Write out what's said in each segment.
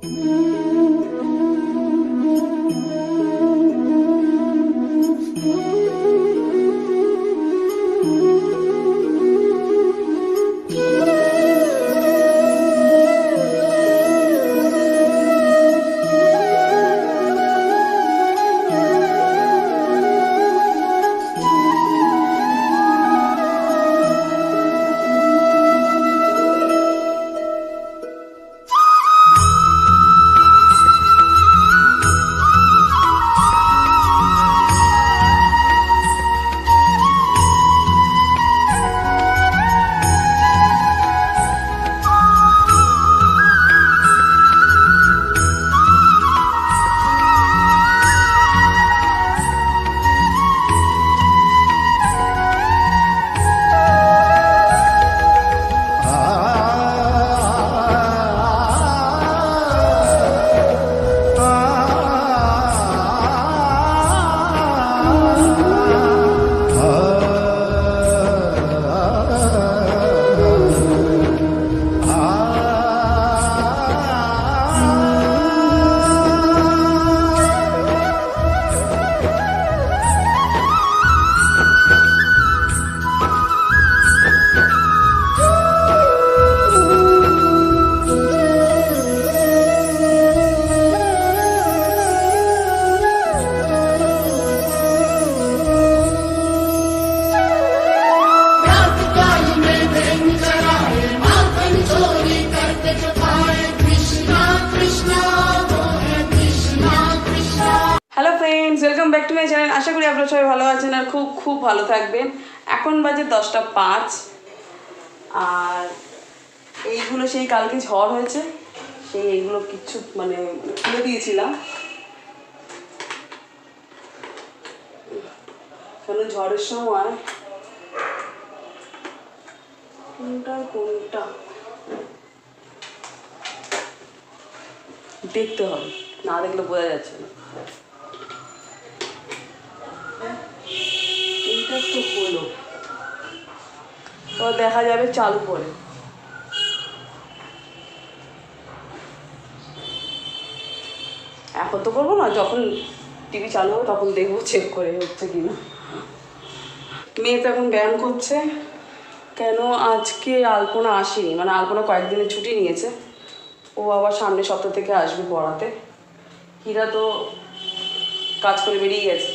Hello friends, welcome back to my channel. আশা করি আপনারা সবাই ভালো আছেন আর খুব খুব ভালো থাকবেন। এখন বাজে 10টা 5 আর এইগুলো সেই কালকে ঝড় হয়েছে, সেই এইগুলো কিচ্ছু মানে খুলে দিয়েছিলাম, কারণ ঝড়ের সময় কোনটা দেখতে হবে, না দেখলে বোঝা যাচ্ছে না। এইটা তো হলো, তো দেখা যাবে চালু করে। এখন তো করবো না, যখন টিভি চালু হবে তখন দেখবো চেক করে হচ্ছে কিনা। মেয়ে তো এখন ব্যায়াম করছে। কেন আজকে আলপনা আসেনি, মানে আলপনা কয়েকদিনের ছুটি নিয়েছে, ও আবার সামনের সপ্তাহ থেকে আসবে পড়াতে। হীরা তো কাজ করে বেরিয়ে গেছে।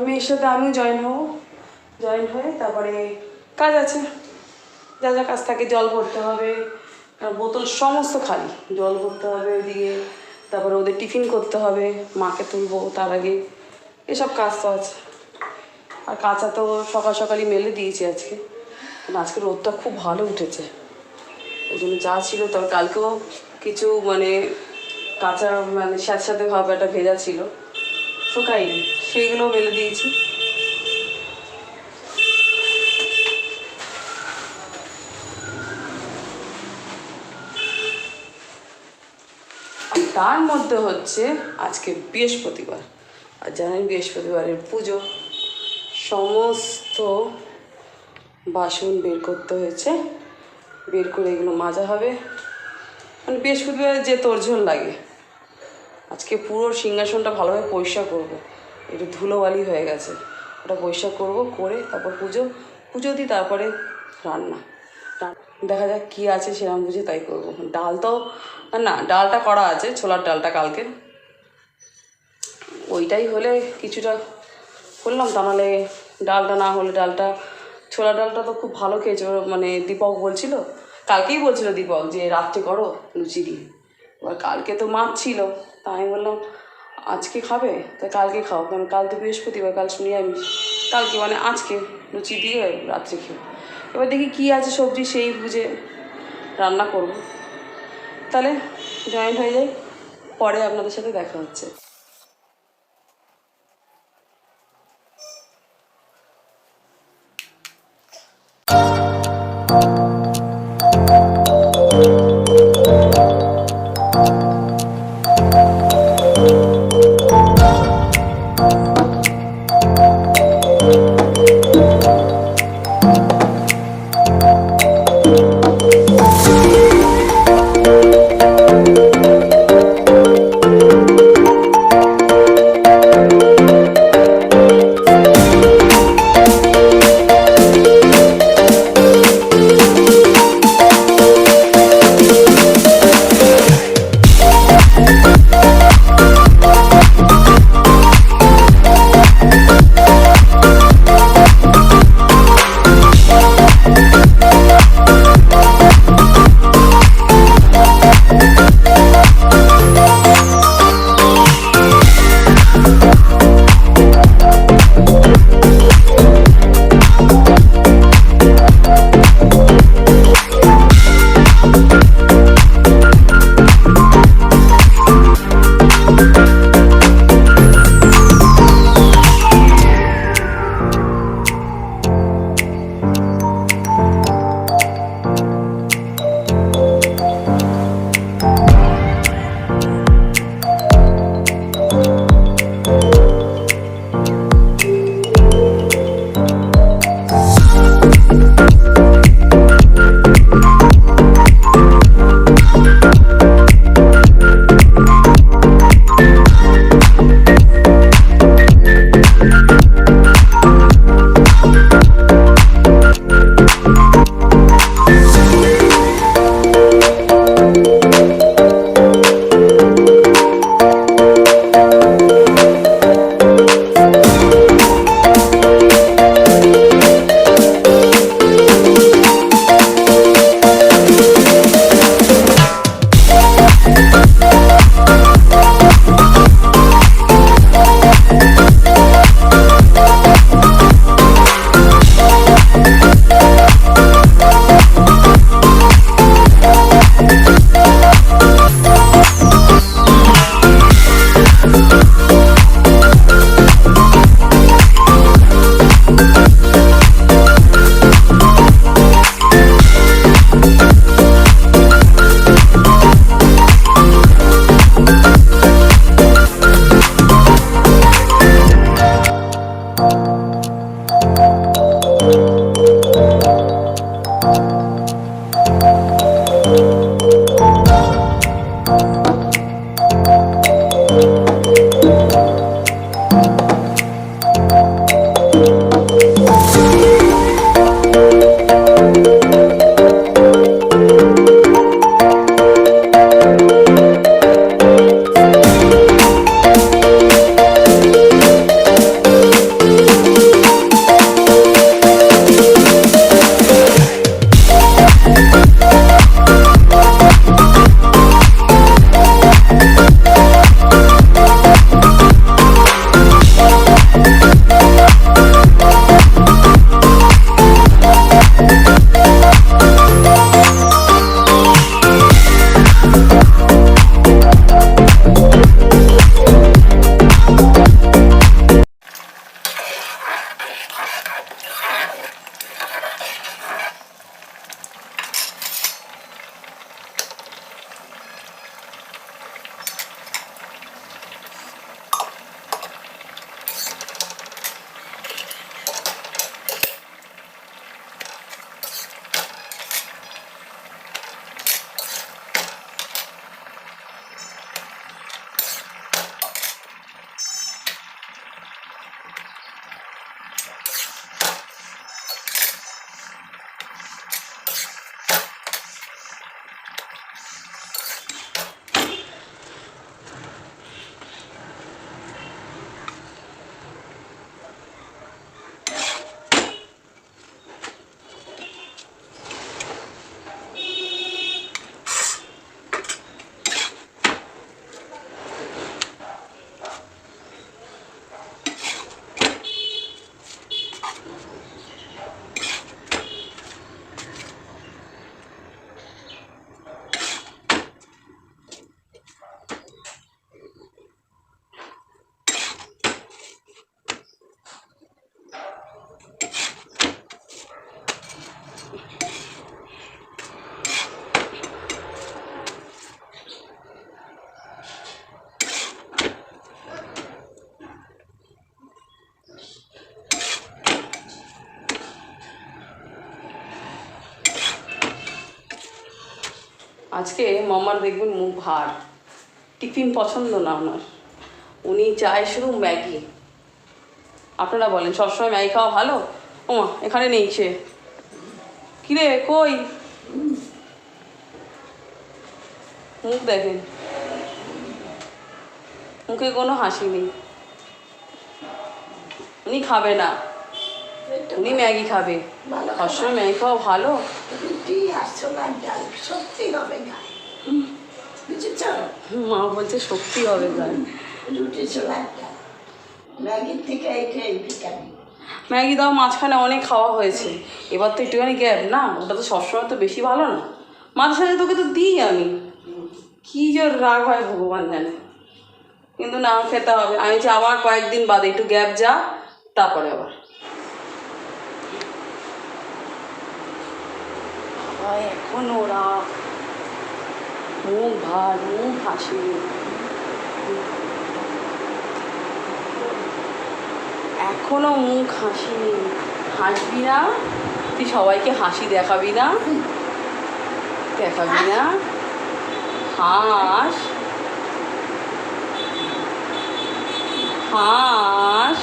মেয়ের সাথে আমিও জয়েন হয়ে তারপরে কাজ আছে, যা যা কাজ থাকে, জল ভরতে হবে, বোতল সমস্ত খালি, জল ভরতে হবে ওইদিকে, তারপরে ওদের টিফিন করতে হবে, মাকে তুলবো তার আগে, এসব কাজ তো আছে। আর কাঁচা তো সকাল সকালই মেলে দিয়েছি আজকে, কারণ আজকে রোদটা খুব ভালো উঠেছে, ওই জন্য যা ছিল। তবে কালকেও কিছু মানে কাঁচা মানে সাথে ভাব একটা ভেজা ছিল, শুকাইনি, সেইগুলো মেলে দিয়েছি। তার মধ্যে হচ্ছে আজকে বৃহস্পতিবার, আর জানেন বৃহস্পতিবারের পুজো, সমস্ত বাসন বের করতে হয়েছে, বের করে এগুলো মাজা হবে। মানে বৃহস্পতিবার যে তোড়জোড় লাগে, আজকে পুরো সিংহাসনটা ভালোভাবে পরিষ্কার করবো, একটু ধুলোবালি হয়ে গেছে, ওটা পরিষ্কার করবো, করে তারপর পুজো দিই, তারপরে রান্না। দেখা যাক কী আছে সেরকম বুঝে তাই করবো। ডাল তো না, ডালটা করা আছে, ছোলার ডালটা কালকে, ওইটাই হলে কিছুটা করলাম, তা নাহলে ডালটা না হলে ছোলা ডালটা তো খুব ভালো খেয়েছে। মানে দীপক বলছিল, কালকেই বলছিল দীপক যে রাত্রে করো লুচি দিয়ে, এবার কালকে তো মাছ ছিল, তা আমি বললাম আজকে খাবে, তা কালকে খাও, কারণ কাল তো বৃহস্পতিবার, কাল নিরামিষ, কালকে মানে আজকে লুচি দিয়ে রাত্রে খেয়ে। এবার দেখি কী আছে সবজি, সেই বুঝে রান্না করব। তাহলে জয়েন্ট হয়ে যাই, পরে আপনাদের সাথে দেখা হচ্ছে। আজকে মামার দেখবেন মুখ ভার, টিফিন পছন্দ না ওনার, উনি চায় শুধু ম্যাগি। আপনারা বলেন সবসময় ম্যাগি খাওয়া ভালো? ওমা এখানে নেই সে, কিরে কই, মুখ দেখেন, মুখে কোনো হাসি নেই। উনি খাবে না, উনি ম্যাগি খাবে। সবসময় ম্যাগি খাওয়া ভালো? মা বলছে শক্তি হবে গায়ে। ম্যাগি দাও মাঝখানে অনেক খাওয়া হয়েছে, এবার তো একটুখানি গ্যাপ না, ওটা তো সবসময় তো বেশি ভালো না। মাঝে সাথে তোকে তো দিই আমি, কী যে রাগ হয় ভগবান জানে, কিন্তু না খেতে হবে। আমি যে আবার কয়েকদিন বাদে একটু গ্যাপ যা, তারপরে আবার এখন ওরা মুখ ভার, মুখ হাসি, এখনো মুখ হাসিনি। হাসবি না তুই? সবাইকে হাসি দেখাবি না? দেখাবি না? হাস, হাস।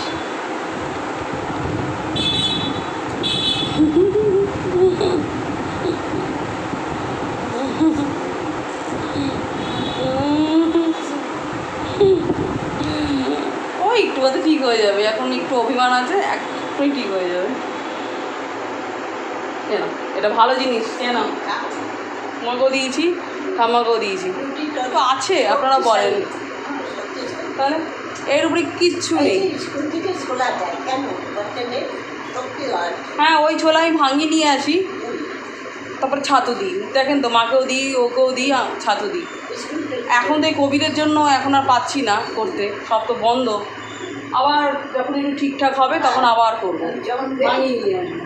ওই একটু বাদে ঠিক হয়ে যাবে, এখন একটু অভিমান আছে, এক্ষুনি ঠিক হয়ে যাবে। কেন এটা ভালো জিনিস, কেন তোমাকেও দিয়েছি, ঠাম্মাকেও দিয়েছি, তো আছে আপনারা বলেন, তাহলে এর উপরে কিচ্ছু নেই। হ্যাঁ ওই ছোলা আমি ভাঙিয়ে নিয়ে আসি, তারপরে ছাতু দিই, দেখেন তো মাকেও দিই, ওকেও দিই, ছাতু দিই। এখন তো এই কোভিডের জন্য এখন আর পাচ্ছি না করতে, সব তো বন্ধ। আবার যখন একটু ঠিকঠাক হবে তখন আবার করবো, ভাঙিয়ে নিয়ে আসবো।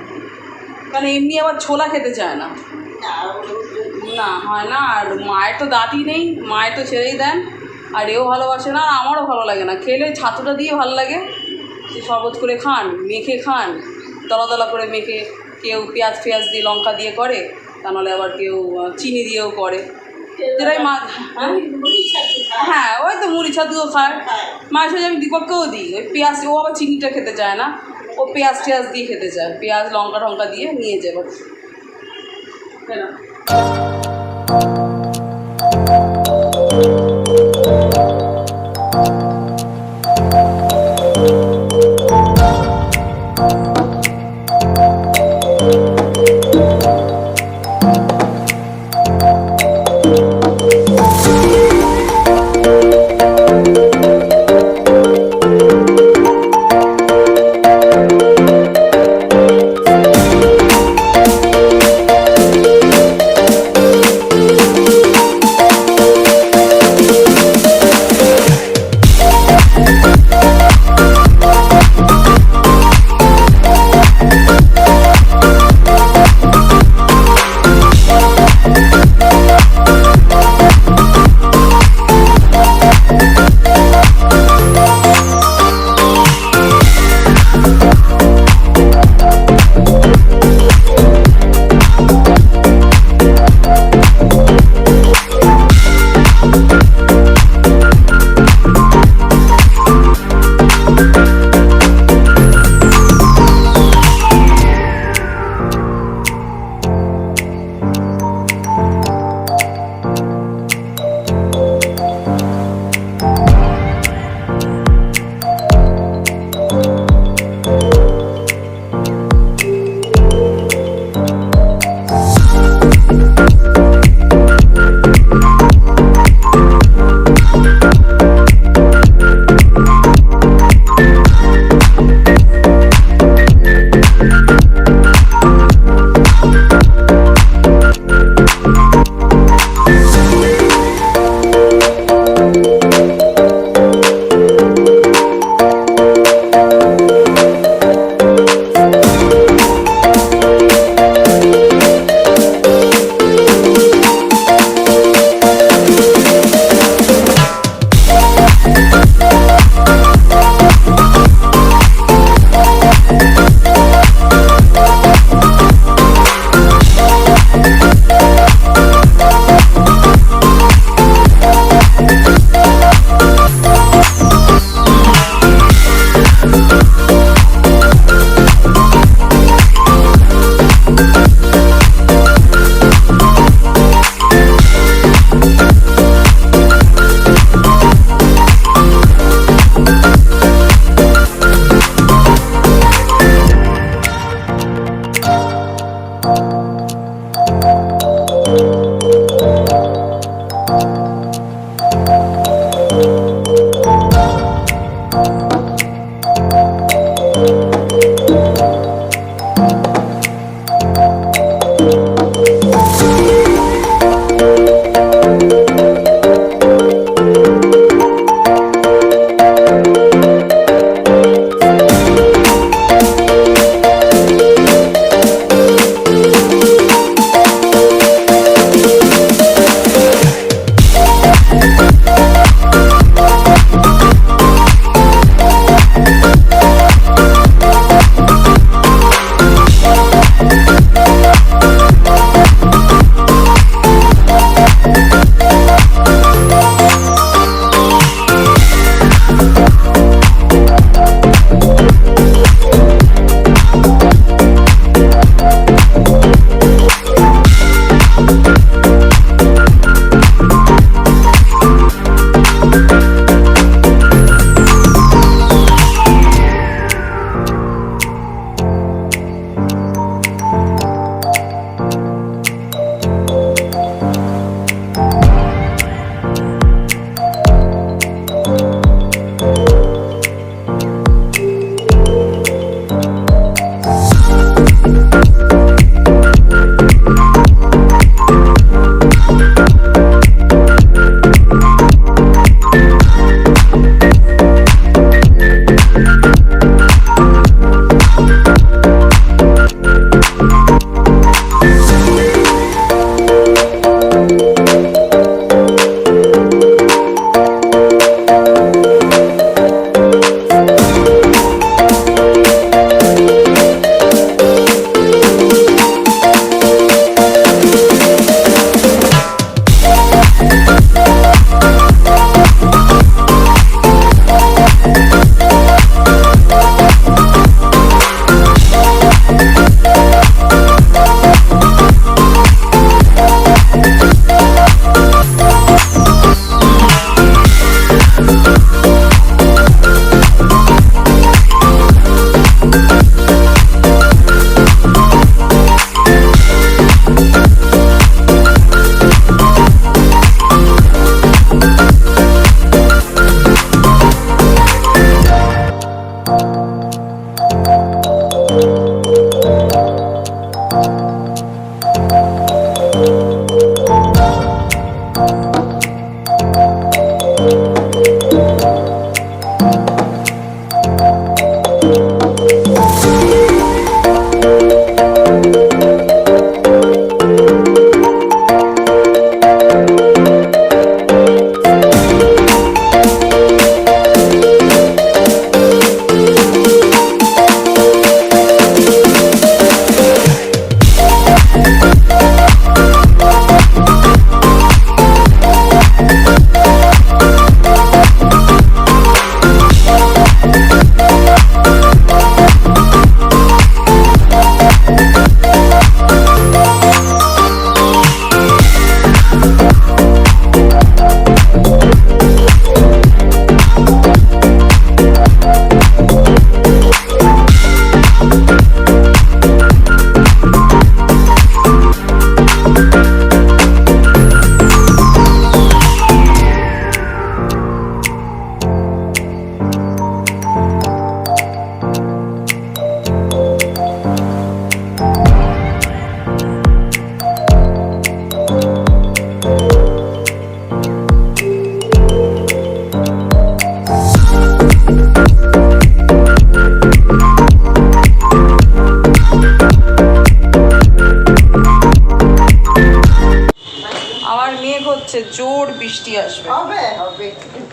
কারণ এমনি আবার ছোলা খেতে চায় না, না হয় না। আর মায়ের তো দাঁতই নেই, মায়ের তো ছেড়েই দেন, আর এও ভালোবাসে না, আর আমারও ভালো লাগে না। খেলে ছাতুটা দিয়ে ভালো লাগে, সে শরবত করে খান, মেখে খান, দলা দলা করে মেখে, কেউ পেঁয়াজ ফেয়াজ দিয়ে লঙ্কা দিয়ে করে, তা নাহলে আবার কেউ চিনি দিয়েও করে, যেটাই মা। হ্যাঁ ওই তো মুড়ি ছাতুও খায়, মায়ের সাথে আমি দীপককেও দিই ওই পেঁয়াজ, ও আবার চিনিটা খেতে চায় না, ও পেঁয়াজ টেয়াজ দিয়ে খেতে চায়, পেঁয়াজ লঙ্কা টঙ্কা দিয়ে নিয়ে যাবে, তাই না?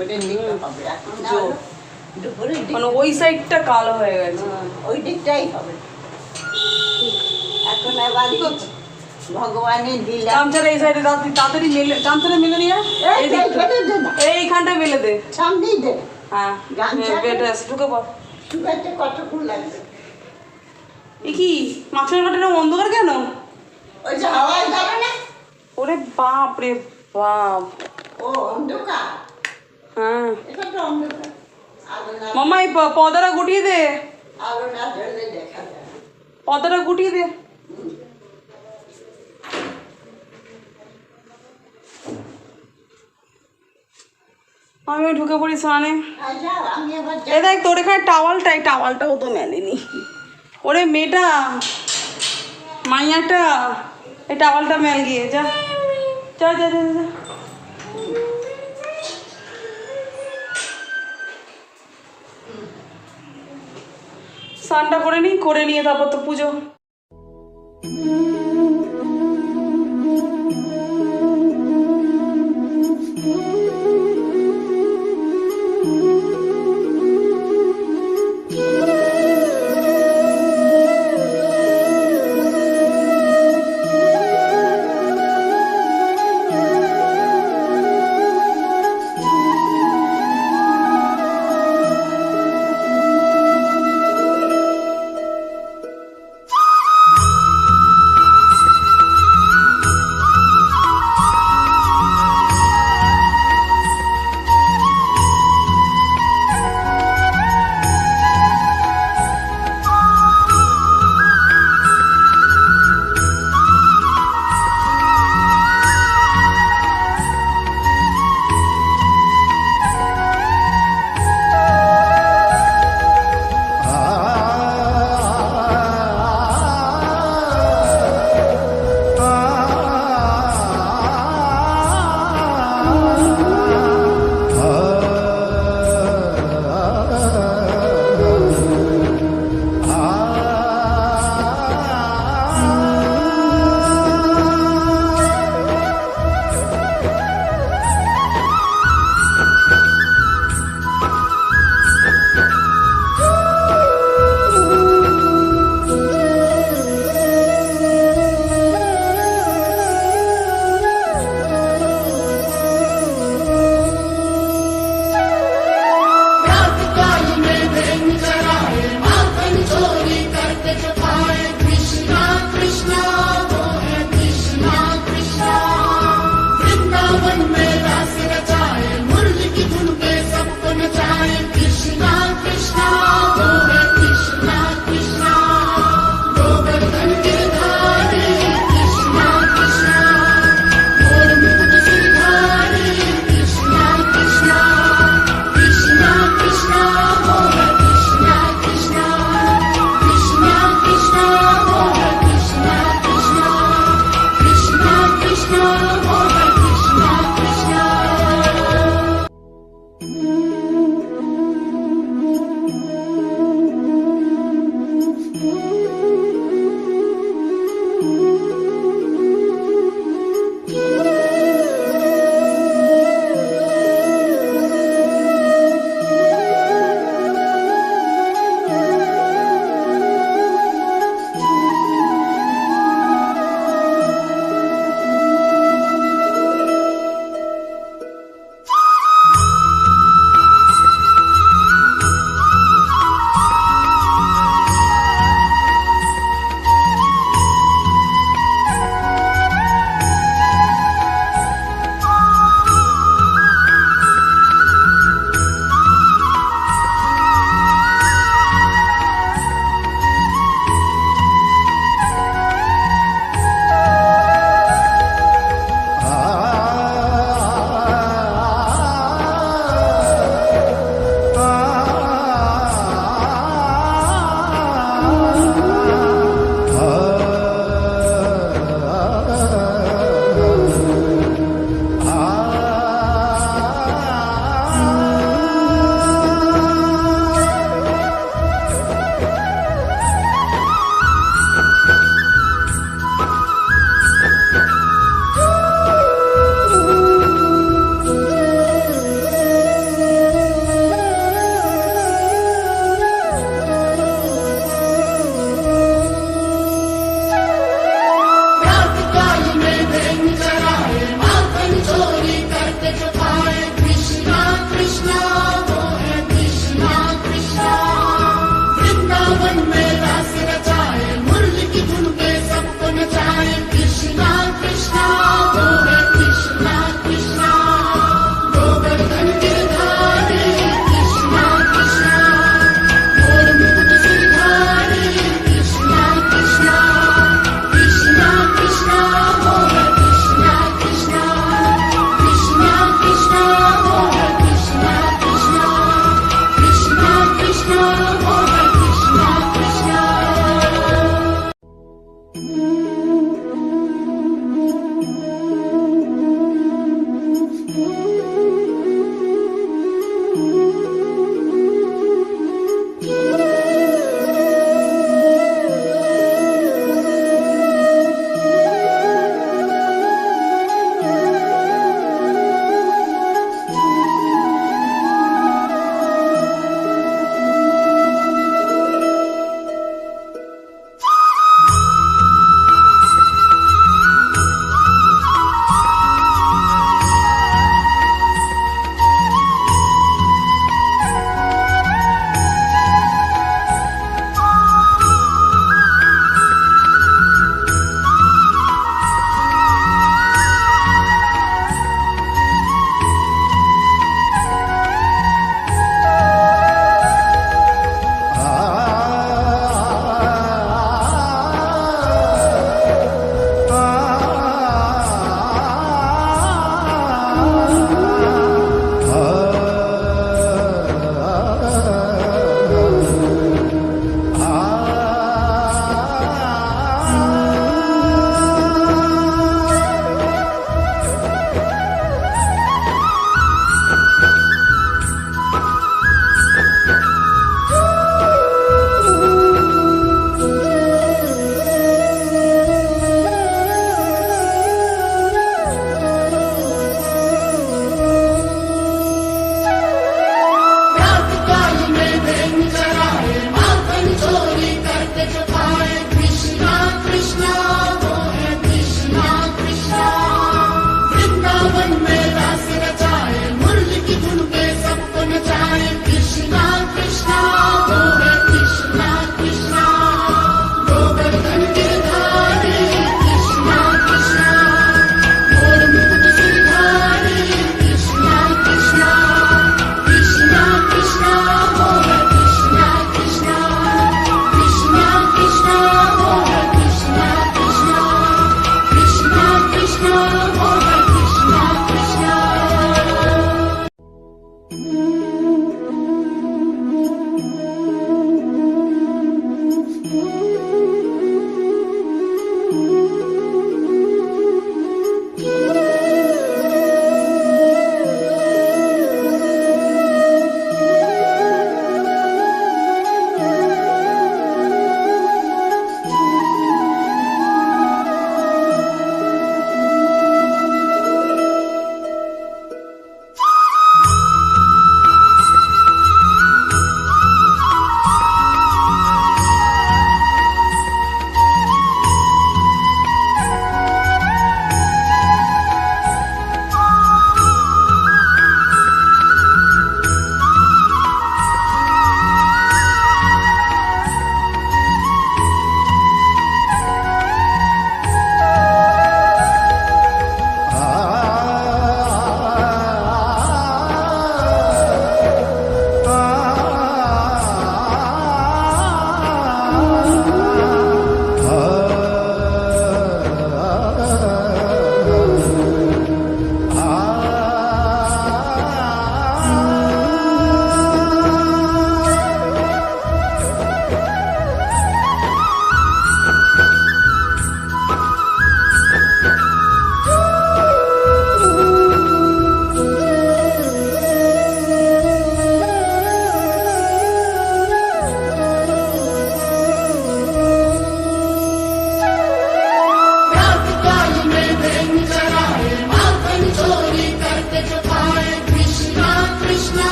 দুপুরের দিকে হবে এখন না জোর। হলে দুপুরের দিকে মানে ওই সাইডটা কালো হয়ে গেছে। ওই দিকটাই হবে এখন আবার ভগবানের দিলা চামচাটা এই সাইডে তাড়াতাড়ি মেলে, চামচাটা মেলে নিয়ে এই দিকটা এইখানটায় মেলে দে। সামনেই দে হ্যাঁ বেটা ঢুকে পড়। শুকাতে কতক্ষণ লাগবে এ কি মাছের কাটাটা অন্ধকার কেন? ওই যে হাওয়ায় যাবে না ওরে বাপ রে বাপ। ও অন্ধকার হ্যাঁ এটা তো অন্ধকার আলো না মামা এই পর্দাটা গুটিয়ে দে, আলো না জ্বললে দেখা যায় না। পর্দাটা গুটিয়ে দে। আমিও ঢুকে পড়ি স্নানে। আর যাও আমি আবার এ দেখ তোর এখানে টাওয়ালটাও তো মেলেনি। ওরে মেয়েটা মাইয়াটা এই টাওয়ালটা মেল গিয়ে যা যা যা যা যা। স্নানটা করে নিয়ে তারপর তো পুজো।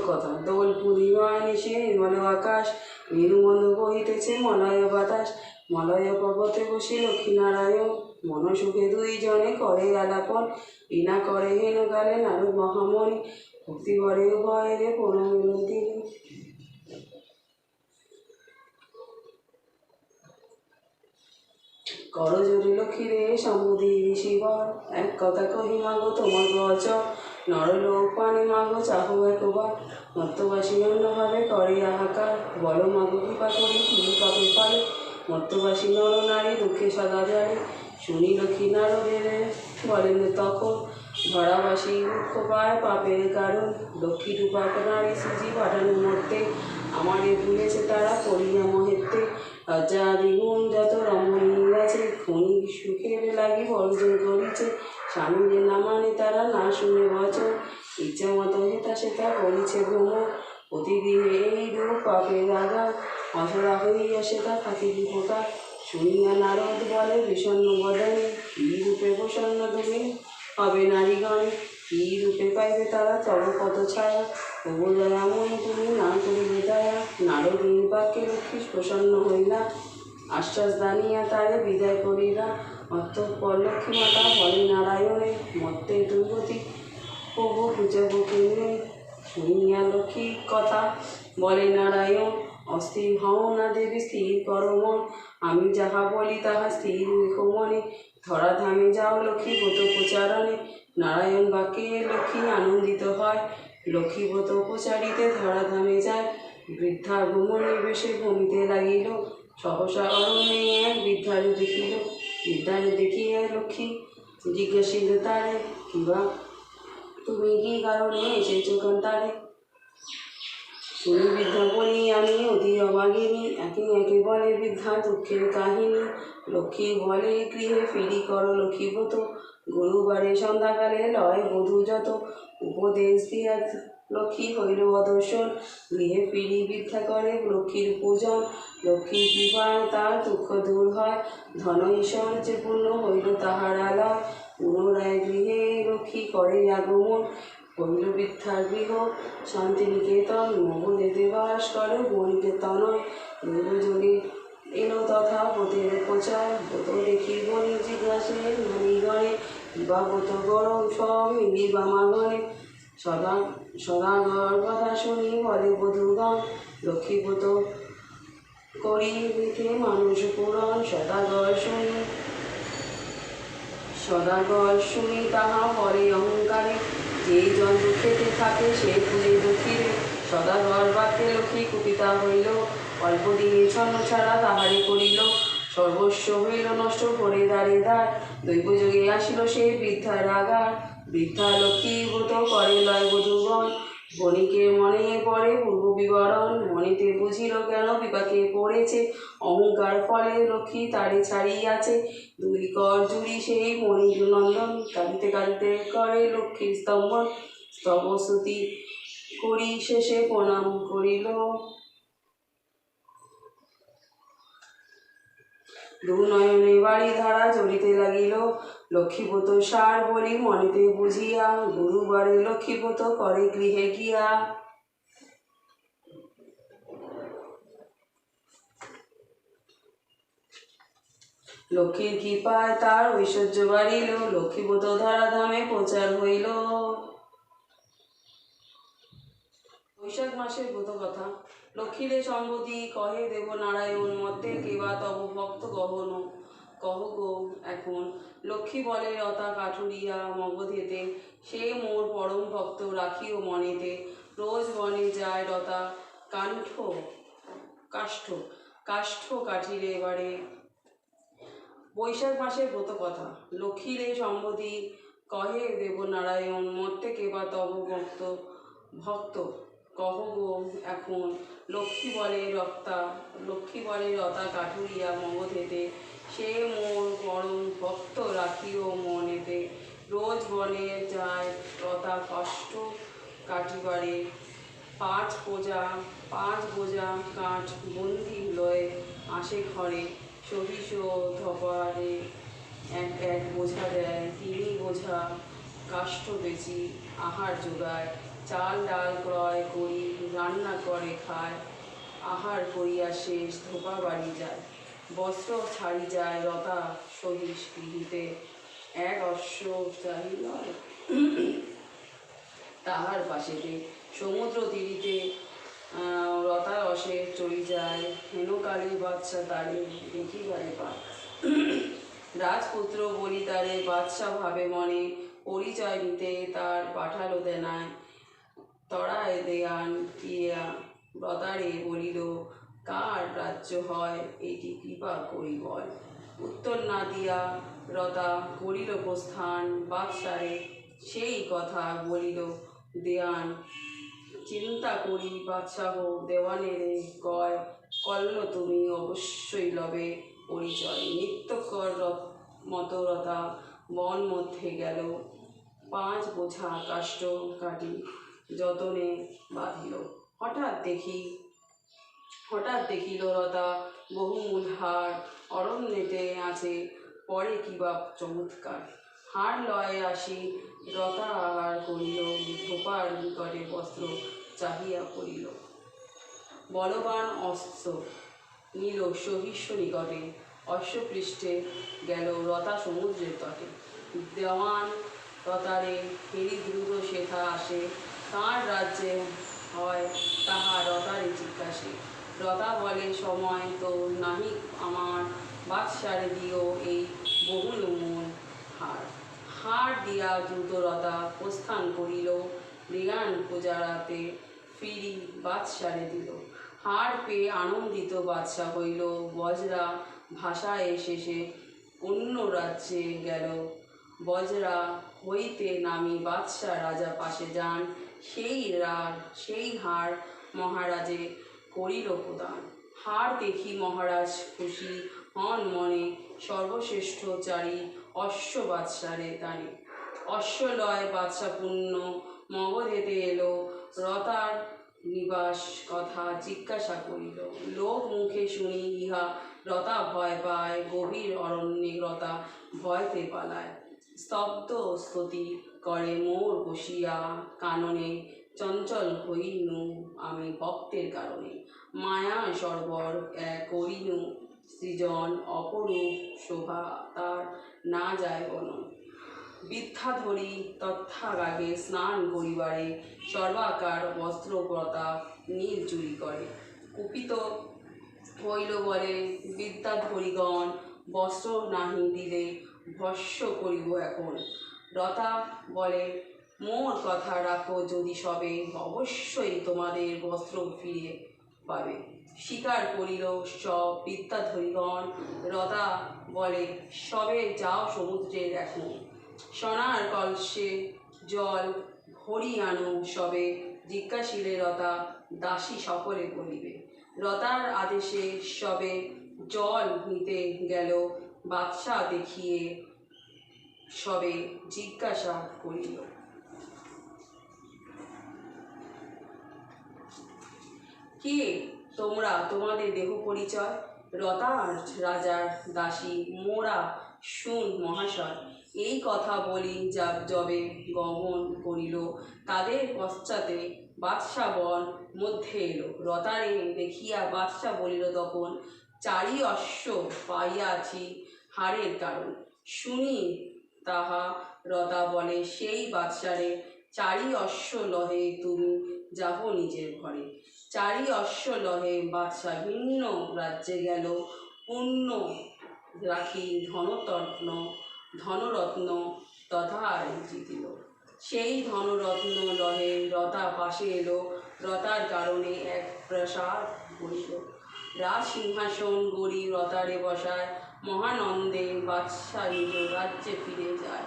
কথা। দোল পূর্ণিমা নিশে নির্মল আকাশ, মেরুমন্দ বহিতেছে মলয় বাতাস। মলয় পর্বতে বসি লক্ষ্মীনারায়ণ, মনসুখে দুইজনে করে আলাপন। বিনা করে হেন গালে নারদ মহামণি, ভক্তি করে উভয়েরে প্রণমিনতি। করজোরে লক্ষ্মী রে সমুদি শিবর, এক কথা কহি মাগো তোমার বচন। নরলোক পানে মাগো চাহো একবার, মর্তবাসী অন্যভাবে করে হাহাকার। বলো মাগো কৃপা করি কি কবে পারে, মর্তবাসী নর নারী দুঃখে সদা জানে। শুনি লক্ষ্মী নারদের বলেন তখন, ধরাবাসী দুঃখ পায় পাপের কারণ। লক্ষ্মী রূপা নারী সুজি পাঠানো মরতে, আমারে ভুলেছে তারা করিয়া মহেত্তে। লজ্জা দ্বিগুণ যত রমণী আছে, ক্ষণিক সুখের লাগি বর্জন করিছে। স্বামীরে না মানে তারা না শুনে বচন, ইচ্ছা মতো হেতা সেতা করিছে ভ্রমণ। প্রতিদিনে এই রূপ পাপের আঘাত, অসরা হইয়া সেটা থাকে বিপকার। শুনিয়া নারদ বলে বিষণ্ণ বদনে, কি রূপে প্রসন্ন তুমি হবে নারীগণে। কি রূপে পাইবে তারা তব পদ ছায়া, তবু দয়াময়ী তুমি না করিবে দয়া। নারদের বাক্যে লক্ষ্মী প্রসন্ন হইলা, আশ্বাস দানিয়া তারে বিদায় করিলা। অতঃপর লক্ষ্মী মাতা বলে নারায়ণে, মর্তে দুর্গতি প্রভু বুঝাব কেমনে। শুনিয়া লক্ষ্মী কথা বলে নারায়ণ, অস্থির হও না দেবী স্থির কর মন। আমি যাহা বলি তাহা স্থির রেখো মনে, ধরাধামে যাও লক্ষ্মী ব্রত প্রচারণে। নারায়ণ বাক্যে লক্ষ্মী আনন্দিত হয়, লক্ষ্মী ব্রত প্রচারিতে ধরাধামে যায়। বৃদ্ধা ভ্রমণ নিবেশে ভূমিতে লাগিল, সহসা অরণ্যে এক বৃদ্ধারে দেখিল। বৃদ্ধারে দেখিয়া লক্ষ্মী জিজ্ঞাসিল তারে, কিবা তুমি কি কারণে এসেছ কান্তারে। শুনি বৃদ্ধা বলি আমি অতি অবাগিনী, একে একে বলে বৃদ্ধা দুঃখের কাহিনী। লক্ষ্মী বলে গৃহে ফিরি করো লক্ষ্মীব্রত, গুরুবারে সন্ধ্যাকালে লয় বধূ যত। উপদেশ দিয়া লক্ষ্মী হইল অদর্শন, গৃহে ফিরি বৃদ্ধা করে লক্ষ্মীর পূজন। লক্ষ্মীর কৃপায় তার দুঃখ দূর হয়, ধন ঐশ্বর্যে পূর্ণ হইল তাহার আলয়। পুনরায় গৃহে লক্ষ্মী করে আগমন, হইল বৃদ্ধার গৃহ শান্তিনিকেতন। মগধেতে বাস করে বণিকের তনয়, দৈবযোগে এলো তথা ব্রতের প্রচার। ব্রত দেখি বণিক জিজ্ঞাসে নারীগণে, বা ব্রত গরম সব মিলিবা মাগণে। সদাগর কথা শুনি বলে বধূগণ, লক্ষ্মী ব্রত করি লিখে মানুষ পুরাণ। সদাগর শুনি তাহা বলে অহংকারে, যেই জন দুঃখেতে থাকে সে খুঁজে দুঃখীরে। সদাগর বাক্যে লক্ষ্মী কুপিতা হইল, অল্প দিনে ছন্ন ছাড়া তাহারে করিল। সর্বস্ব হইল নষ্ট করে দ্বারে দ্বার, দৈবযোগে আসিল সেই বৃদ্ধার আগার। বৃদ্ধা লক্ষ্মী ব্রত করে লয় বধূগণ, বণিকের মনে পড়ে পূর্ব বিবরণ। মনেতে বুঝিল কেন বিপাকে পড়েছে, অহংকার ফলে লক্ষ্মী তারে ছাড়িয়াছে। দুই কর জুড়ি সেই মণিক নন্দন, কাঁদিতে কাঁদিতে করে লক্ষ্মীর স্তম্ভন। স্তবস্তুতি করি শেষে প্রণাম করিল, দু নয়নে বাড়ি ধারা ঝরিতে লাগিল। লক্ষ্মীব্রত সার বলি মনেতে বুঝিয়া, গুরুবারে লক্ষ্মীব্রত করে গৃহে গিয়া। লক্ষ্মীর কৃপায় তার ঐশ্বর্য বাড়িল, লক্ষ্মীব্রত ধরাধামে প্রচার হইল। বৈশাখ মাসের ব্রত কথা। লক্ষ্মীরে সম্বতি কহে দেব নারায়ণ, মধ্যে কেবা তব ভক্ত গহন। কহ গো এখন লক্ষ্মী বলে লতা কাঠুরিয়া মগধেতে, সে মোর পরম ভক্ত রাখিও মনেতে। রোজ বনে যায় লতা কাষ্ঠ কাঠিরে এবারে। বৈশাখ মাসের ব্রত কথা। লক্ষ্মীরে সম্বতি কহে দেব নারায়ণ, মর্তে কেবা তব ভক্ত কহ গো এখন। লক্ষ্মী বলে লতা কাঠুরিয়া মগধেতে, সে মোর পরম ভক্ত রাখিও মনেতে। রোজ বনে যায় লতা কাষ্ঠ কাটিবারে, পাঁচ বোঝা কাঠ বন্দি লয়ে আসে ঘরে। সহিস ধপারে এক এক বোঝা দেয়, তিনি বোঝা কাষ্ঠ বেচি আহার জোগায়। চাল ডাল ক্রয় করি রান্না করে খায়, আহার করিয়া শেষ ধোপা বাড়ি যায়, বস্ত্র ছাড়ি যায় রতা সহিস গৃহীতে, এক অশ্ব চাহি নয় তাহার পাশেতে, সমুদ্র তীরিতে রতা রসে চড়ি যায়, হেনকালে বাচ্চা তারে দেখিবারে পায়, রাজপুত্র বলি তারে বাদশা ভাবে মনে, পরিচয় নিতে তার পাঠালো দেনায়, তড়ায় দেয়ান কিয়া ব্রতারে বলিল, কার রাজ্য হয় এটি কৃপা করি বল। উত্তর না দিয়া রতা করিল প্রস্থান, বাদশারে সেই কথা বলিল দেয়ান, চিন্তা করি বাদশাহ দেওয়ানেরে কয়, কল্ল তুমি অবশ্যই লবে পরিচয়, নিত্যকর মতো রতা বন মধ্যে গেল, 5 বোঝা কাষ্ঠ কাটি যতনে বাঁধিল, হঠাৎ দেখিল রতা বহুমূল হার, অরণ্যেতে আছে পরে কিবা চমৎকার, হার লয়ে আসি রতা আহার করিল, ধোপার নিকটে বস্ত্র চাহিয়া পড়িল, বলবান অস্ত্র নিল সহিষ্য নিকটে, অশ্বপৃষ্ঠে গেল রতা সমুদ্রের তটে, দেওয়ান রতারে ফেরি দ্রুত সেথা আসে, কার রাজ্যে হয় তাহা রতারে জিজ্ঞাসে, রতা বলে সময় তো নাহি আমার, বাদশারে দিও এই বহুমূল হার, হার দিয়া দ্রুত রতা প্রস্থান করিল, মৃগান পূজারাতে ফিরি বাদশারে দিল, হার পেয়ে আনন্দিত বাদশা হইল, বজরা ভাষায় শেষে অন্য রাজ্যে গেল, বজরা হইতে নামি বাদশা রাজা পাশে যান, সেই হার মহারাজে করিল প্রদান, হার দেখি মহারাজ খুশি হন মনে, সর্বশ্রেষ্ঠ চারি অশ্ব বাদশারে দানে, অশ্বলয় বাদশা পূর্ণ মগধেতে এলো, রতার নিবাস কথা জিজ্ঞাসা করিল, লোক মুখে শুনি ইহা রতা ভয় পায়, গভীর অরণ্যে রতা ভয়তে পালায়, স্তব্ধ স্তুতি করে মোর বসিয়া কাননে, চঞ্চল হইনু আমি ভক্তের কারণে, মায়া সর্বর এক করিনু সৃজন, অপরূপ শোভা তার না যায় বর্ণন, বৃদ্ধা ধরি তথারাগে স্নান করিবারে, সর্বাকার বস্ত্রপ্রতা নীল চুরি করে, কুপিত হইল বলে বিদ্যাধরীগণ, বস্ত্র নাহি দিলে ভস্য করিব এখন, রতা বলে মোর কথা রাখো যদি সবে, অবশ্যই তোমাদের বস্ত্র ফিরে পাবে, স্বীকার করিল সব বিদ্যাধরীগণ, রতা বলে সবে যাও সমুদ্রের এখন, সোনার কলসে জল ভরি আনো সবে, জিজ্ঞাসিলে রতা দাসী সকলে বলিবে, রতার আদেশে সবে জল নিতে গেল, বাদশা দেখিয়ে সবে জিজ্ঞাসা করিল, কে তোমরা, তোমাদের দেহ পরিচয়, রতা রাজার দাসী মোরা শুন মহাশয়, এই কথা বলি যবে গমন করিল, তাদের পশ্চাতে বাদশা বন মধ্যে এলো, রতারে দেখিয়া বাদশা বলিল তখন, চারি অশ্ব পাইয়াছি হারের কারণ, শুনি তাহা রতা বলে সেই বাদশারে, চারি অশ্ব লহে তুমি যাহ নিজের ঘরে, চারি অশ্ব লহে বাদশা ভিন্ন রাজ্যে গেল, পূর্ণ রাখি ধনরত্ন তথায় জিতিল, সেই ধনরত্ন লহে রতা পাশে এলো, রতার কারণে এক প্রাসাদ গড়িল, রাজ সিংহাসন গড়ি রতারে বসায়, মহানন্দে বাদশা নিজ রাজ্যে ফিরে যায়,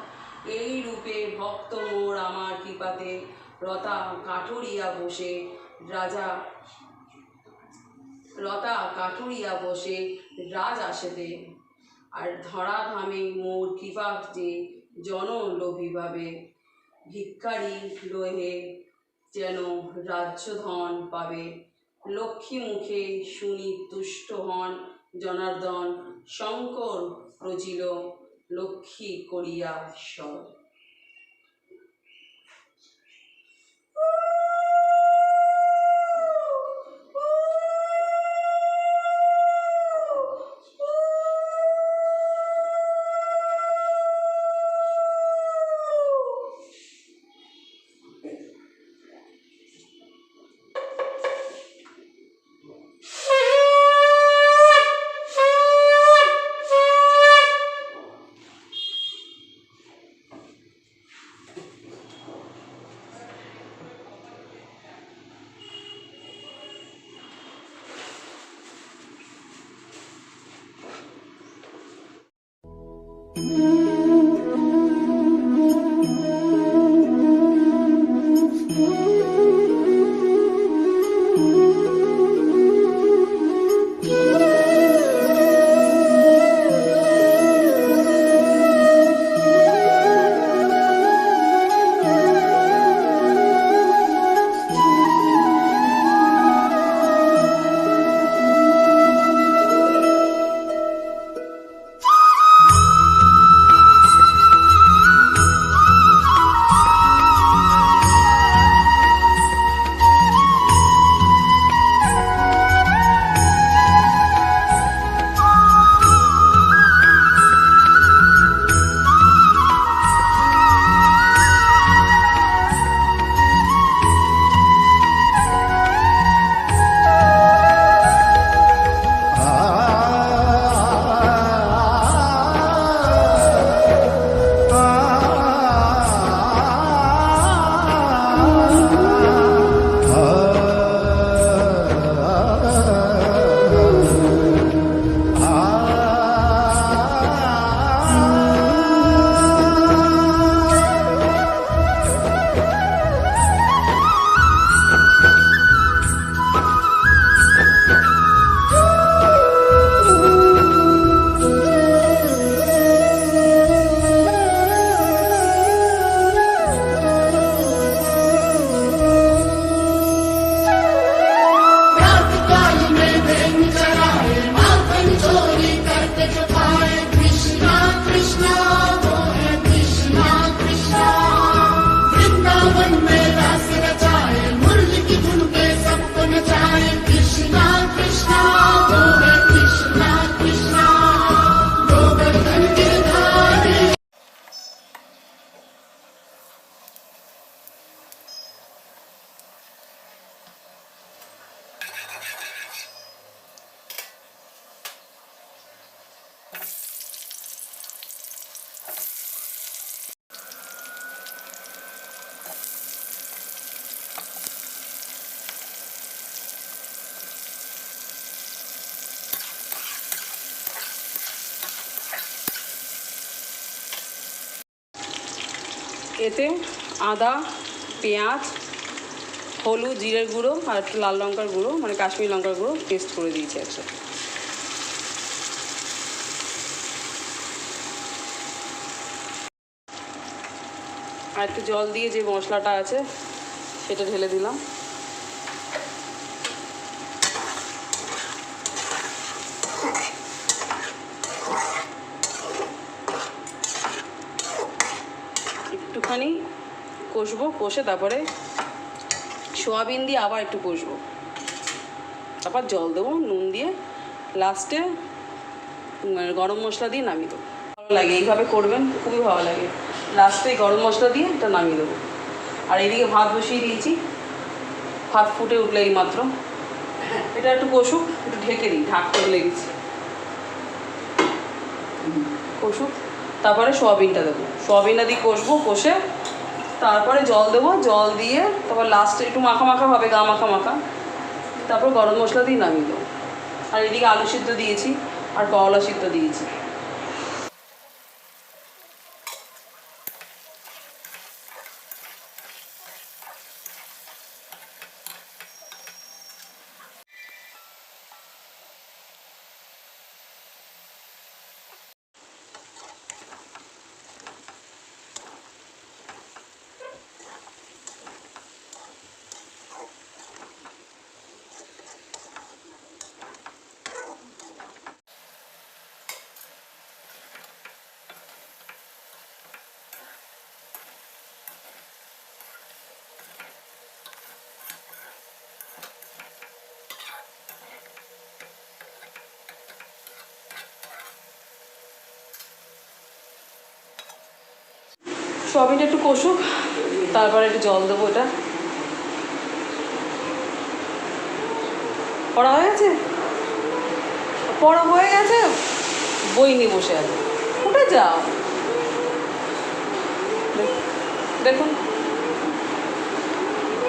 এই রূপে ভক্ত মোর আমার কৃপাতে, রতা কাঠুরিয়া বসে রাজ আসেতে, আর ধরাধামে মোর কৃপা যে জন লোভীভাবে, ভিক্ষারি লোহে যেন রাজ্যধন পাবে, লক্ষ্মী মুখে শুনি তুষ্ট হন জনার্দন, শঙ্কর প্রজিল লক্ষ্মী করিয়া স্মরণ। এতে আদা, পেঁয়াজ, হলুদ, জিরের গুঁড়ো আর একটু লাল লঙ্কার গুঁড়ো মানে কাশ্মীরি লঙ্কার গুঁড়ো পেস্ট করে দিয়েছি একসাথে। আর একটু জল দিয়ে যে মশলাটা আছে সেটা ঢেলে দিলাম। একটুখানি কষবো, কষে তারপরে সোয়াবিন দিয়ে আবার একটু কষবো, তারপর জল দেবো নুন দিয়ে, লাস্টে গরম মশলা দিয়ে নামিয়ে দেবো। ভালো লাগে, এইভাবে করবেন, খুবই ভালো লাগে। লাস্টে গরম মশলা দিয়ে এটা নামিয়ে দেবো। আর এইদিকে ভাত বসিয়ে দিয়েছি, ভাত ফুটে উঠলে এই মাত্র এটা একটু কষুক, একটু ঢেকে দিই, ঢাকতে লেগেছি, কষুক। তারপরে সোয়াবিনটা দেবো, সোয়াবিনটা দিয়ে কষবো, কষে তারপরে জল দেবো, জল দিয়ে তারপর লাস্টে একটু মাখা মাখা হবে, গা মাখা মাখা, তারপর গরম মশলা দিয়ে নামিয়ে দেবো। আর এদিকে আলু সিদ্ধ দিয়েছি আর করলা সিদ্ধ দিয়েছি। সোয়াবিনটা একটু কষুক, তারপরে একটু জল দেবো। এটা পড়া হয়ে গেছে, পড়া হয়ে গেছে, বই নিয়ে বসে আছে, উঠে যাও। দেখুন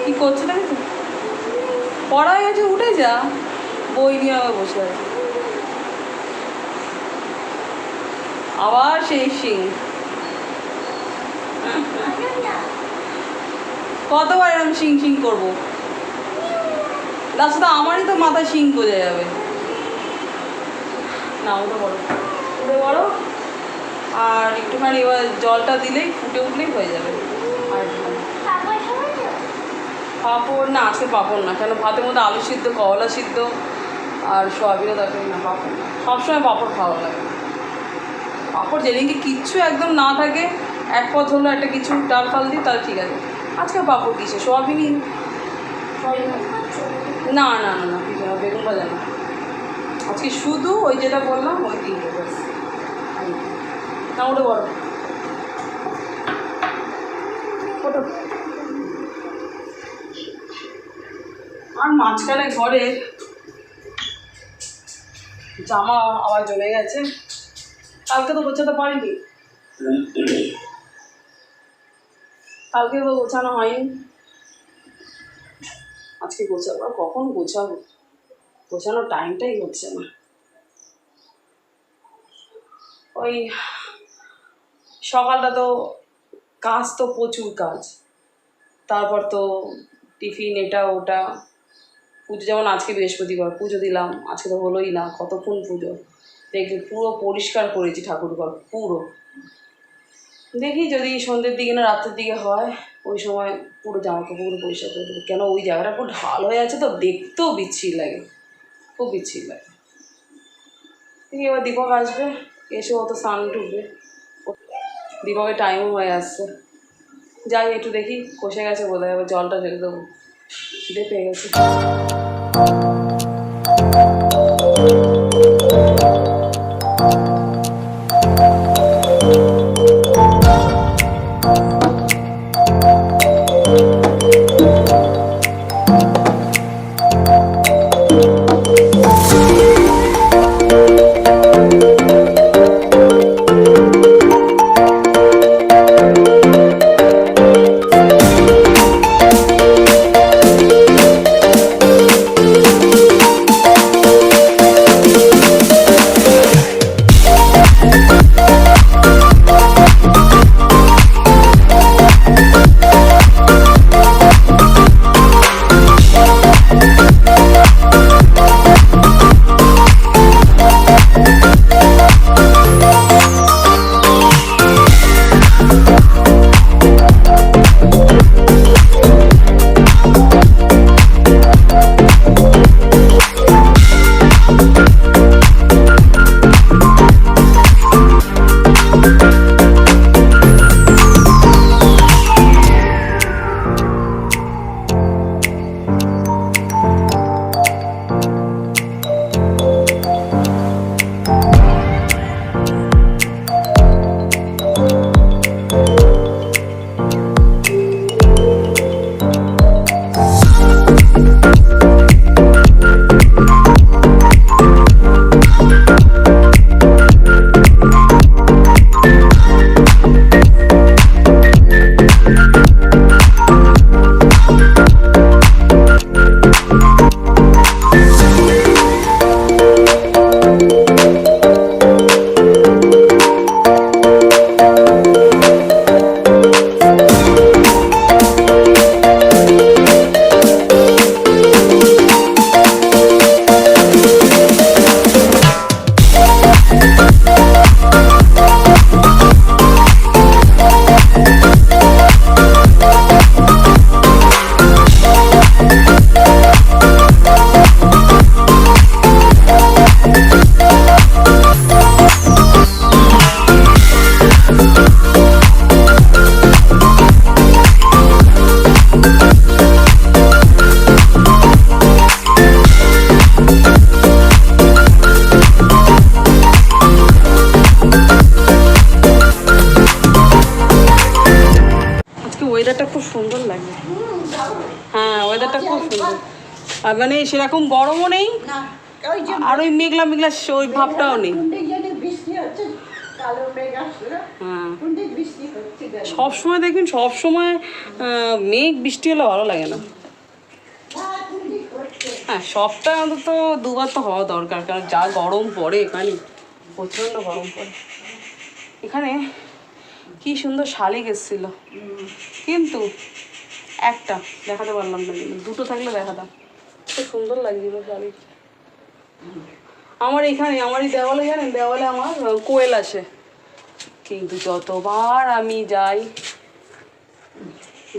কি করছে, দেখুন পড়া হয়ে গেছে, উঠে যা, বই নিয়ে আবার বসে আছে। আবার সেই শিং। কতবার এরকম শিং শিং করবো? লাস্টে তো আমারই তো মাথায় শিং বোঝা যাবে না। ওটা বড় উঠে বড়, আর একটুখানি এবার জলটা দিলেই ফুটে উঠলেই হয়ে যাবে। আর পাঁপড় না, আজকে পাঁপড় না। কেন, ভাতের মধ্যে আলু সিদ্ধ, করলা সিদ্ধ আর সয়াবিনও তরকারি না, পাঁপড় না। সবসময় পাঁপড় ভালো লাগে না। পাঁপড় যেদিনকে কিচ্ছু একদম না থাকে, এক পথ হলো একটা কিছু ডাল ফাল দিই, তাহলে ঠিক আছে। আজকে পাঁপড় কিসে, সয়াবিনই। না না না না, কিছু না, বেগুন ভাজা না। আজকে শুধু ওই যেটা বললাম ওই তিনটে ব্যাস। না ওটা বড় ওটা। আর মাঝখানে ঘরে জামা আবার জমে গেছে, কালকে তো গোছাতে পারিনি, কালকে তো গোছানো হয়নি, আজকে গোছাবো। আর কখন গোছাবো, গোছানোর টাইমটাই হচ্ছে না। ওই সকালটা তো কাজ, তো প্রচুর কাজ, তারপর তো টিফিন এটা ওটা, পুজো যেমন আজকে বৃহস্পতিবার পুজো দিলাম, আজকে তো হলোই না, কতক্ষণ পুজো দেখি, পুরো পরিষ্কার করেছি ঠাকুরঘর পুরো। দেখি যদি সন্ধ্যের দিকে না রাতের দিকে হয়, ওই সময় পুরো জামা কাপড়গুলো পরিষ্কার করে দেবো। কেন, ওই জায়গাটা পুরো ঢাল হয়ে আছে তো, দেখতেও বিচ্ছিরি লাগে, খুব বিচ্ছিরি লাগে। দেখি এবার দীপক আসবে, এসে ও তো স্নান ঢুকবে, দীপকের টাইমও হয়ে আসছে। যাই একটু দেখি, কষে গেছে বোধ হয়, এবার জলটা ঢেলে দেবো, খিদে পেয়ে গেছে। ওয়েদারটা খুব সুন্দর লাগে। হ্যাঁ, ওয়েদারটা খুব সুন্দর, আর মানে সেরকম গরমও নেই, না, ওই যে আর ওই মেঘলা মেঘলা ওই ভাবটাও নেই। বৃষ্টি হচ্ছে, কালো মেঘ আসলো, হ্যাঁ, বৃষ্টি হচ্ছে। সবসময় দেখবেন, সবসময় মেঘ বৃষ্টি হলে ভালো লাগে না। হ্যাঁ, সপ্তাহে অন্তত দুবার তো হওয়া দরকার, কারণ যা গরম পড়ে এখানে, প্রচণ্ড গরম পড়ে। এখানে কি সুন্দর শালিক এসেছিল, কিন্তু একটা দেখাতে পারলাম না, কিন্তু দুটো থাকলে দেখাতাম। খুব সুন্দর লাগছিল শালিক। আমার এখানে, আমার এই দেওয়ালে জানেন, দেওয়ালে আমার কোয়েল আসে, কিন্তু যতবার আমি যাই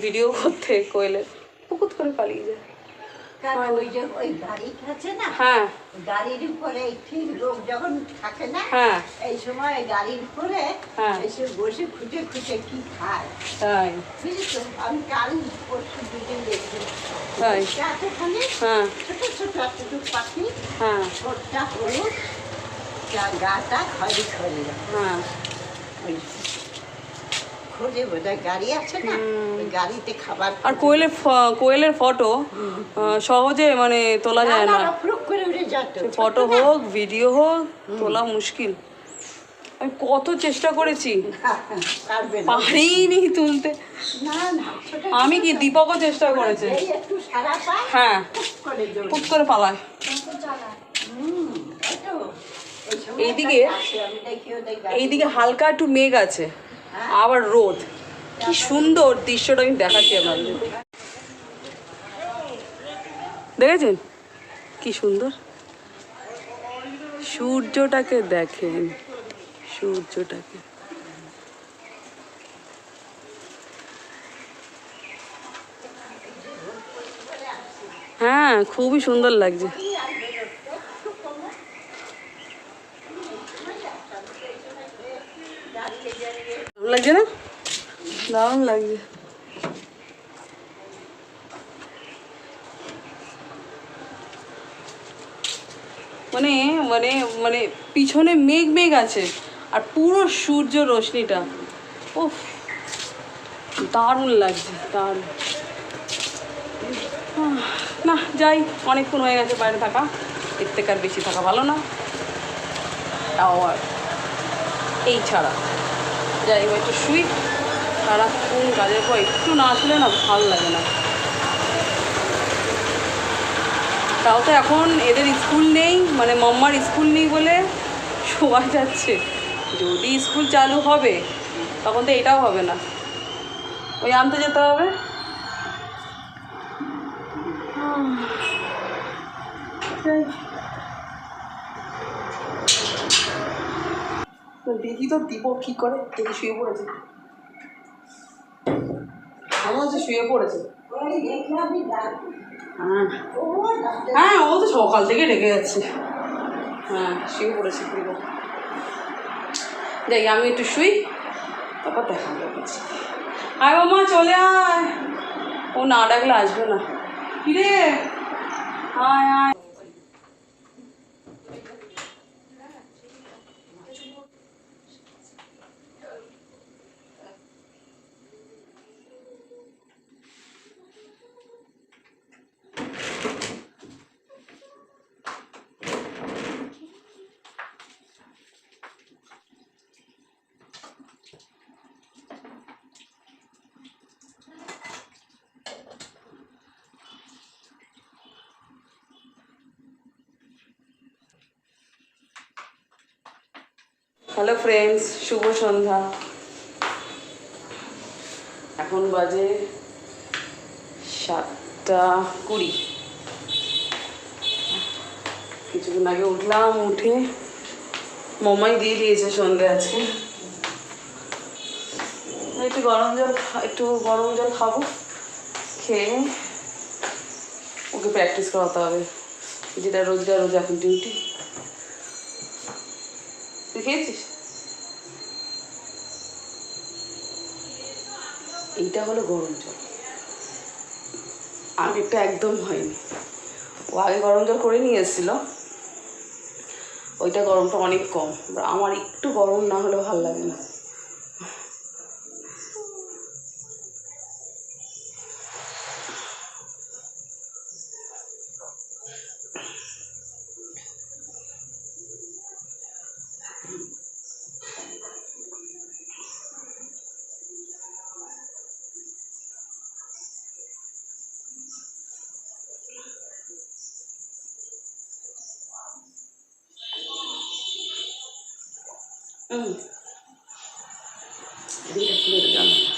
ভিডিও করতে কোয়েলের পুকুত করে পালিয়ে যায়। কারণ ওই যে ওই গাড়ি আছে না, হ্যাঁ গাড়ির উপরে ঠিক লোক যখন থাকে না, হ্যাঁ এই সময় গাড়ির উপরে হ্যাঁ এসে বসে খুঁজে খুঁজে কি খায়, তাই বুঝেছো? আমি কাল পরশু দুদিন দেখছি তাই এতখানি হ্যাঁ ছোট ছোট এতটুকু পাখি, হ্যাঁ ঠোঁটটা হলুদ, গাটা খড়ি খড়ি, হ্যাঁ ওই খোঁজে বোধহয় গাড়ি আছে না, ওই গাড়িতে খাবার। আর কোয়েলের ফটো সহজে মানে তোলা যায় না, ফুরুক করে উড়ে যেত, ফটো হোক ভিডিও হোক তোলা মুশকিল। আমি কত চেষ্টা করেছি, পারবে না। পারিনি তুলতে। না না, ছোট আমি কি, দীপকও চেষ্টা করেছে, এই একটু সারা পায়, হ্যাঁ ফুক করে দৌড়ে। খুব করে পালায়। এই তো, এই সময় এইদিকে- একটা আসে, আমি দেখি ওদের গাড়ি। এইদিকে হালকা একটু মেঘ আছে, আবার রোদ, কি সুন্দর দৃশ্যটা আমি দেখাচ্ছি আপনাদের। দেখেছেন কি সুন্দর সূর্যটাকে, দেখেন সূর্যটাকে। হ্যাঁ খুবই সুন্দর লাগছে, ভালো লাগছে না, দারুণ লাগছে। মানে মানে মানে পিছনে মেঘ মেঘ আছে আর পুরো সূর্য রশ্মিটা, উফ দারুণ লাগছে, দারুণ। না যাই, অনেকক্ষণ হয়ে গেছে বাইরে থাকা, এর থেকে আর বেশি থাকা ভালো না, তাও আর এই ছাড়া যাই এবার একটু শুই, সারাক্ষণ কাজের পর একটু না আসলে না ভালো লাগে না। তাও তো এখন এদের স্কুল নেই, মানে মাম্মার স্কুল নেই বলে শোয়া যাচ্ছে, যদি স্কুল চালু হবে তখন তো এটাও হবে না, ওই আনতে যেতে হবে। দেখি তো দীপক কি করে, দেখি শুয়ে পড়েছে, আমার হচ্ছে শুয়ে পড়েছে। ওই দেখলামই ডাক। হ্যাঁ ও ডাকে। হ্যাঁ ও তো সকাল থেকে ডেকে যাচ্ছে, হ্যাঁ শুয়ে পড়েছে দীপক। যাই আমি একটু শুই, তারপর দেখা যাবে। আয় মামা চলে আয়, ও না ডাকলে আসবে না। কিরে আয় আয়। হ্যালো ফ্রেন্ডস, শুভ সন্ধ্যা। এখন বাজে 7:20। কিছুক্ষণ আগে উঠলাম, উঠে মামাই দিয়ে দিয়েছে সন্ধ্যে আজকে। একটু গরম জল খাবো, খেয়ে ওকে প্র্যাকটিস করাতে হবে, যেটা রোজ এখন ডিউটি। তুই খেয়েছিস? এইটা হলো গরম জল, আগেরটা একদম হয়নি। ও আগে গরম জল করে নিয়ে এসেছিলো, ওইটা গরমটা অনেক কম, আমার একটু গরম না হলে ভালো লাগে না। এদিকে খুলে দে জানালা।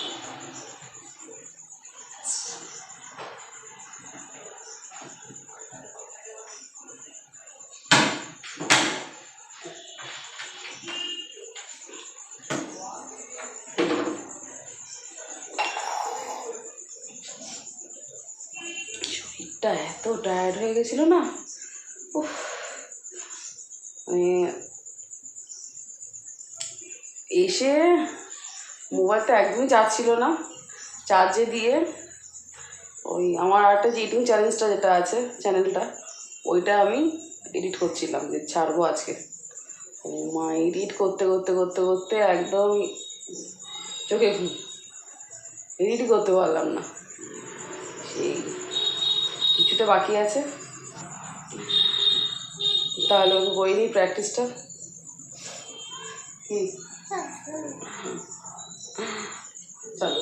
শরীরটা এত টায়ার্ড হয়ে গেছিল না, উফ, মানে এসে মোবাইলটা একদমই চার্জ ছিল না, চার্জে দিয়ে ওই আমার আরেকটা যে ইটিং চ্যালেঞ্জটা যেটা আছে চ্যানেলটা, ওইটা আমি এডিট করছিলাম যে ছাড়বো আজকে। ও মা, এডিট করতে করতে করতে করতে একদম চোখে ঘুম, এডিটই করতে পারলাম না। সেই কিছুটা বাকি আছে, তাহলে ওকে বই নিই প্র্যাকটিসটা। চলো।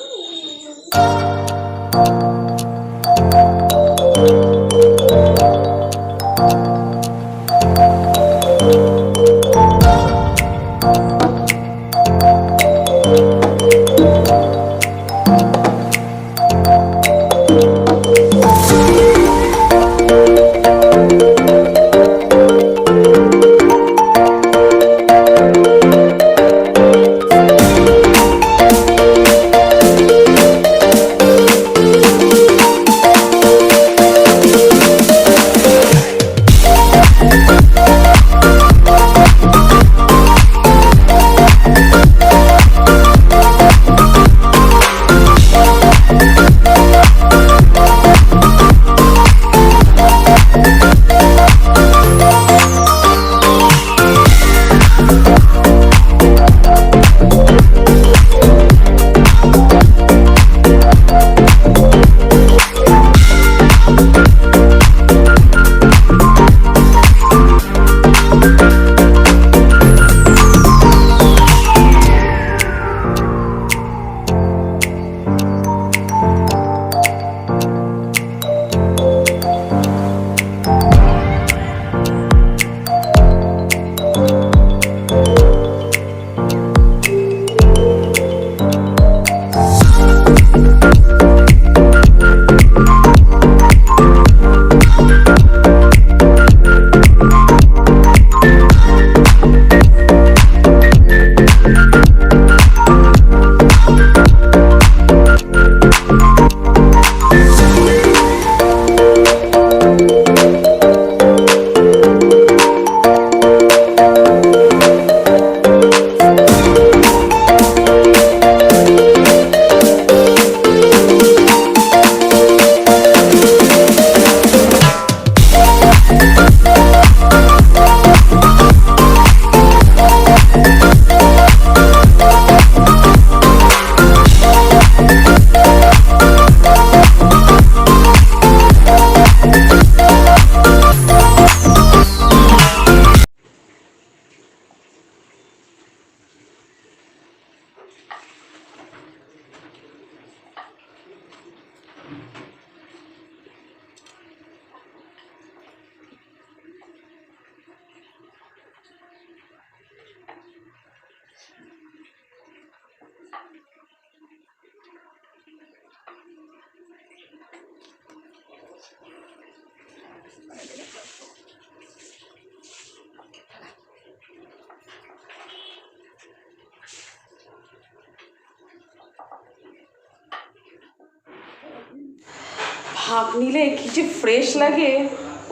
ভাপ নিলে কি যে ফ্রেশ লাগে,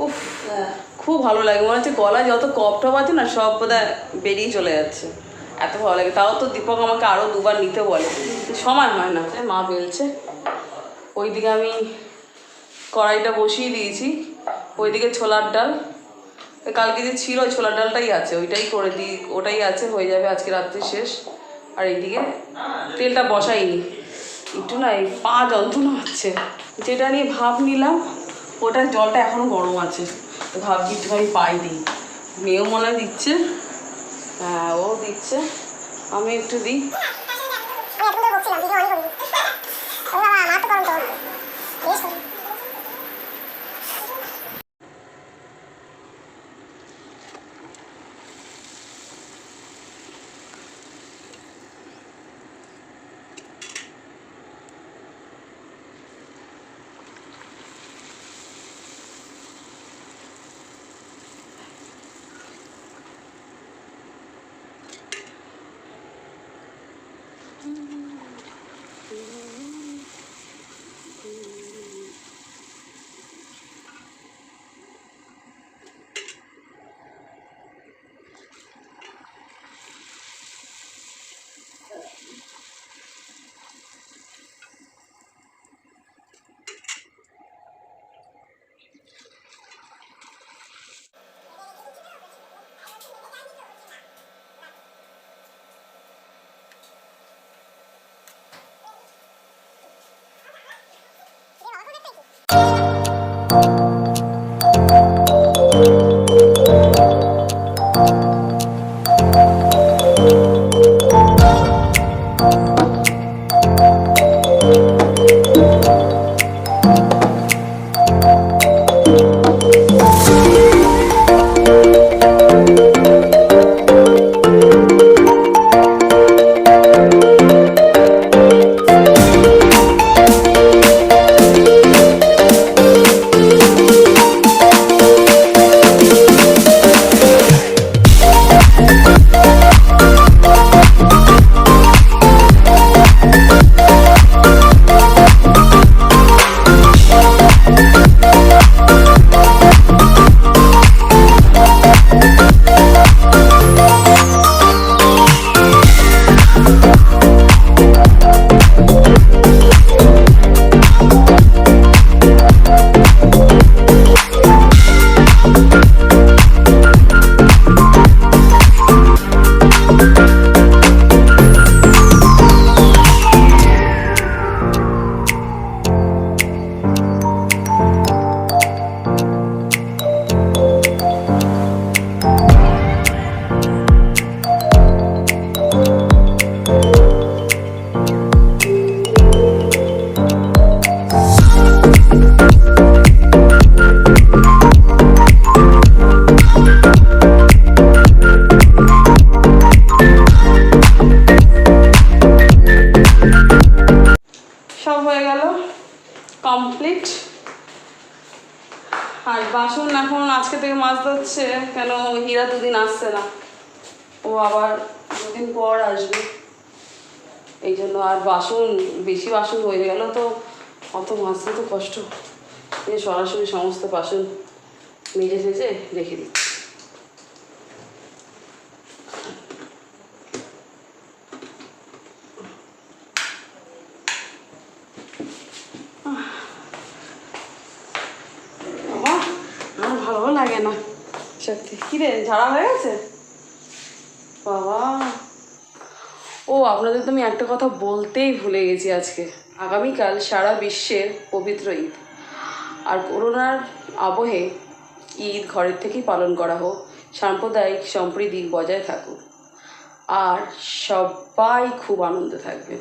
উফ, খুব ভালো লাগে। মনে হচ্ছে গলা যত কফ টপ আছে না সব বোধহয় বেরিয়ে চলে যাচ্ছে, এত ভালো লাগে। তাও তো দীপক আমাকে আরও দুবার নিতে বলে, সময় হয় না। মা বেলছে, ওইদিকে আমি কড়াইটা বসিয়ে দিয়েছি, ওইদিকে ছোলার ডাল, কালকে যে ছিল ওই ছোলার ডালটাই আছে, ওইটাই করে দিই, ওটাই আছে, হয়ে যাবে আজকে রাত্রি শেষ। আর এইদিকে তেলটা বসাইনি, একটু না এই পা যন্ত্রণা হচ্ছে, যেটা নিয়ে ভাপ নিলাম ওটার জলটা এখনও গরম আছে, তো ভাবছি একটুখানি পাই দিই। মেয়েও মনে হয় দিচ্ছে, হ্যাঁ ও দিচ্ছে, আমি একটু দিই। আজকে থেকে মাছ ধরছে, কেন হীরা দুদিন আসছে না, ও আবার দুদিন পর আসবে, এই জন্য। আর বাসন বেশি বাসন হয়ে গেল তো অত মাজতে তো কষ্ট, এই সরাসরি সমস্ত বাসন মেজে টেজে রেখে দিচ্ছি। আমার ভালো লাগে না সত্যি। কিরে ঝাড়া হয়ে গেছে বাবা? ও আপনাদের তো আমি একটা কথা বলতেই ভুলে গেছি, আজকে আগামীকাল সারা বিশ্বের পবিত্র ঈদ। আর করোনার আবহে ঈদ ঘরের থেকেই পালন করা হোক, সাম্প্রদায়িক সম্প্রীতি বজায় থাকুক, আর সবাই খুব আনন্দে থাকবে।